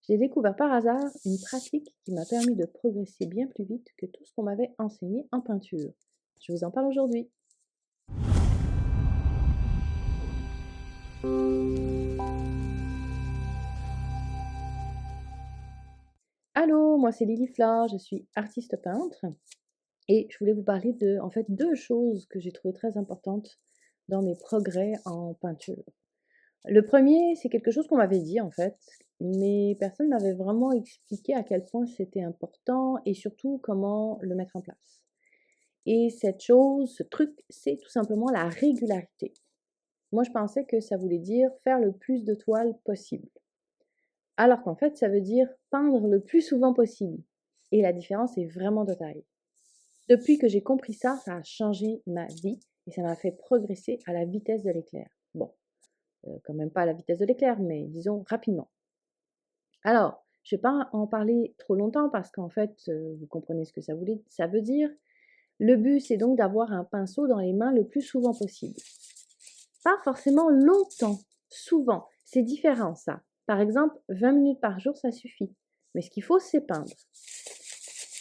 J'ai découvert par hasard une pratique qui m'a permis de progresser bien plus vite que tout ce qu'on m'avait enseigné en peinture. Je vous en parle aujourd'hui. Allô, moi c'est Lily Fleur, je suis artiste peintre et je voulais vous parler de deux choses que j'ai trouvées très importantes dans mes progrès en peinture. Le premier, c'est quelque chose qu'on m'avait dit mais personne m'avait vraiment expliqué à quel point c'était important et surtout comment le mettre en place. Et cette chose, ce truc, c'est tout simplement la régularité. Moi, je pensais que ça voulait dire faire le plus de toiles possible. Alors qu'en fait, ça veut dire peindre le plus souvent possible. Et la différence est vraiment de taille. Depuis que j'ai compris ça, ça a changé ma vie et ça m'a fait progresser à la vitesse de l'éclair. Bon, quand même pas à la vitesse de l'éclair, mais disons rapidement. Alors, je ne vais pas en parler trop longtemps parce qu'en fait, vous comprenez ce que ça veut dire. Le but, c'est donc d'avoir un pinceau dans les mains le plus souvent possible. Pas forcément longtemps, souvent. C'est différent ça. Par exemple, 20 minutes par jour, ça suffit. Mais ce qu'il faut, c'est peindre.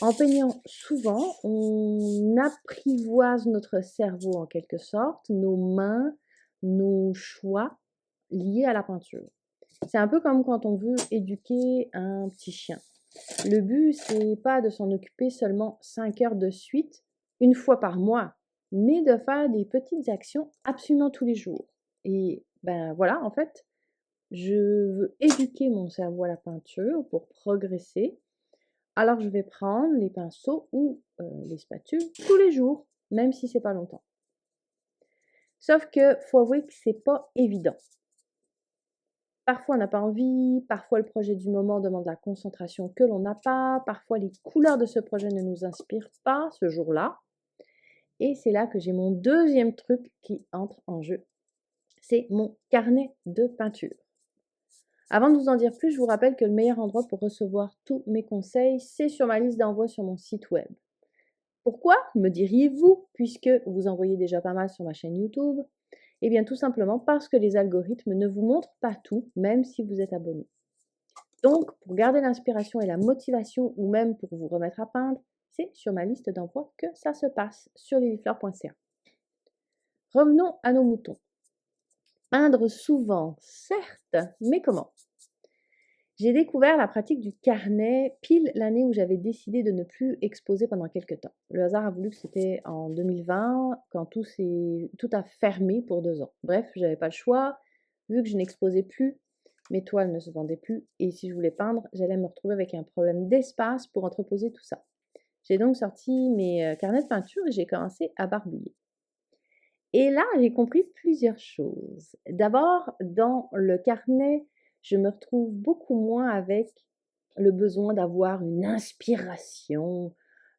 En peignant souvent, on apprivoise notre cerveau en quelque sorte, nos mains, nos choix liés à la peinture. C'est un peu comme quand on veut éduquer un petit chien. Le but, c'est pas de s'en occuper seulement 5 heures de suite, une fois par mois, mais de faire des petites actions absolument tous les jours. Et ben voilà, en fait, je veux éduquer mon cerveau à la peinture pour progresser. Alors je vais prendre les pinceaux ou les spatules tous les jours, même si c'est pas longtemps. Sauf que faut avouer que c'est pas évident. Parfois on n'a pas envie, parfois le projet du moment demande la concentration que l'on n'a pas, parfois les couleurs de ce projet ne nous inspirent pas ce jour-là. Et c'est là que j'ai mon deuxième truc qui entre en jeu. C'est mon carnet de peinture. Avant de vous en dire plus, je vous rappelle que le meilleur endroit pour recevoir tous mes conseils, c'est sur ma liste d'envoi sur mon site web. Pourquoi, me diriez-vous, puisque vous en voyez déjà pas mal sur ma chaîne YouTube? Eh bien tout simplement parce que les algorithmes ne vous montrent pas tout, même si vous êtes abonné. Donc, pour garder l'inspiration et la motivation, ou même pour vous remettre à peindre, c'est sur ma liste d'envoi que ça se passe, sur lilyfleur.ca. Revenons à nos moutons. Peindre souvent, certes, mais comment? J'ai découvert la pratique du carnet pile l'année où j'avais décidé de ne plus exposer pendant quelques temps. Le hasard a voulu que c'était en 2020, quand tout a fermé pour 2 ans. Bref, j'avais pas le choix, vu que je n'exposais plus, mes toiles ne se vendaient plus, et si je voulais peindre, j'allais me retrouver avec un problème d'espace pour entreposer tout ça. J'ai donc sorti mes carnets de peinture et j'ai commencé à barbouiller. Et là, j'ai compris plusieurs choses. D'abord, dans le carnet, je me retrouve beaucoup moins avec le besoin d'avoir une inspiration,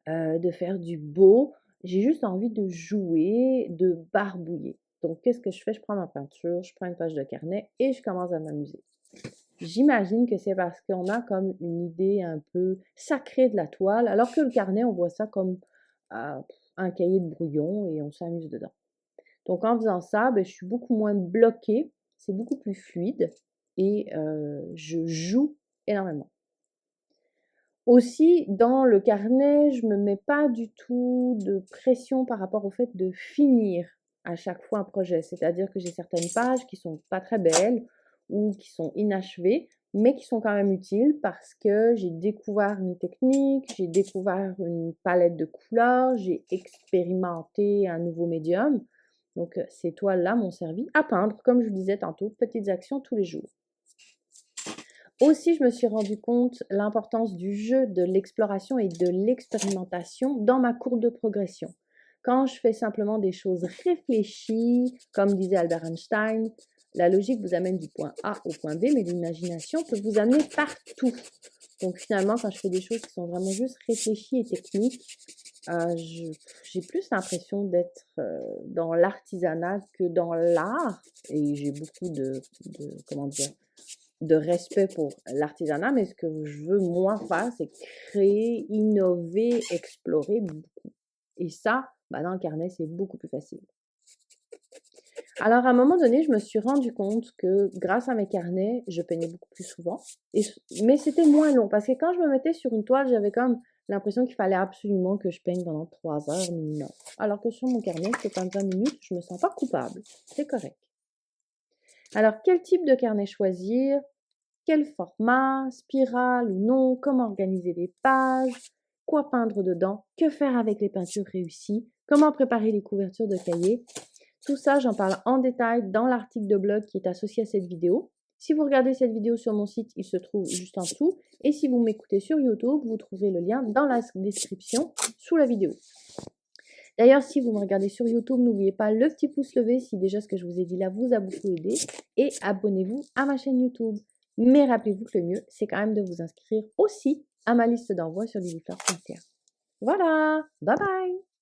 de faire du beau. J'ai juste envie de jouer, de barbouiller. Donc, qu'est-ce que je fais? Je prends ma peinture, je prends une page de carnet et je commence à m'amuser. J'imagine que c'est parce qu'on a comme une idée un peu sacrée de la toile, alors que le carnet, on voit ça comme un cahier de brouillon et on s'amuse dedans. Donc en faisant ça, je suis beaucoup moins bloquée, c'est beaucoup plus fluide et je joue énormément. Aussi, dans le carnet, je me mets pas du tout de pression par rapport au fait de finir à chaque fois un projet. C'est-à-dire que j'ai certaines pages qui sont pas très belles ou qui sont inachevées, mais qui sont quand même utiles parce que j'ai découvert une technique, j'ai découvert une palette de couleurs, j'ai expérimenté un nouveau médium. Donc ces toiles-là m'ont servi à peindre, comme je vous disais tantôt, petites actions tous les jours. Aussi, je me suis rendu compte l'importance du jeu, de l'exploration et de l'expérimentation dans ma courbe de progression. Quand je fais simplement des choses réfléchies, comme disait Albert Einstein, la logique vous amène du point A au point B, mais l'imagination peut vous amener partout. Donc finalement, quand je fais des choses qui sont vraiment juste réfléchies et techniques, j'ai plus l'impression d'être dans l'artisanat que dans l'art. Et j'ai beaucoup comment dire, de respect pour l'artisanat, mais ce que je veux moi faire, c'est créer, innover, explorer beaucoup. Et ça, dans le carnet, c'est beaucoup plus facile. Alors, à un moment donné, je me suis rendu compte que grâce à mes carnets, je peignais beaucoup plus souvent. Mais c'était moins long parce que quand je me mettais sur une toile, j'avais comme l'impression qu'il fallait absolument que je peigne pendant 3 heures minimum. Alors que sur mon carnet, c'est en 20 minutes, je me sens pas coupable. C'est correct. Alors, quel type de carnet choisir? Quel format? Spirale ou non? Comment organiser les pages? Quoi peindre dedans? Que faire avec les peintures réussies? Comment préparer les couvertures de cahiers? Tout ça, j'en parle en détail dans l'article de blog qui est associé à cette vidéo. Si vous regardez cette vidéo sur mon site, il se trouve juste en dessous. Et si vous m'écoutez sur YouTube, vous trouverez le lien dans la description sous la vidéo. D'ailleurs, si vous me regardez sur YouTube, n'oubliez pas le petit pouce levé si déjà ce que je vous ai dit là vous a beaucoup aidé. Et abonnez-vous à ma chaîne YouTube. Mais rappelez-vous que le mieux, c'est quand même de vous inscrire aussi à ma liste d'envoi sur lilifleur.ca. Voilà, bye bye!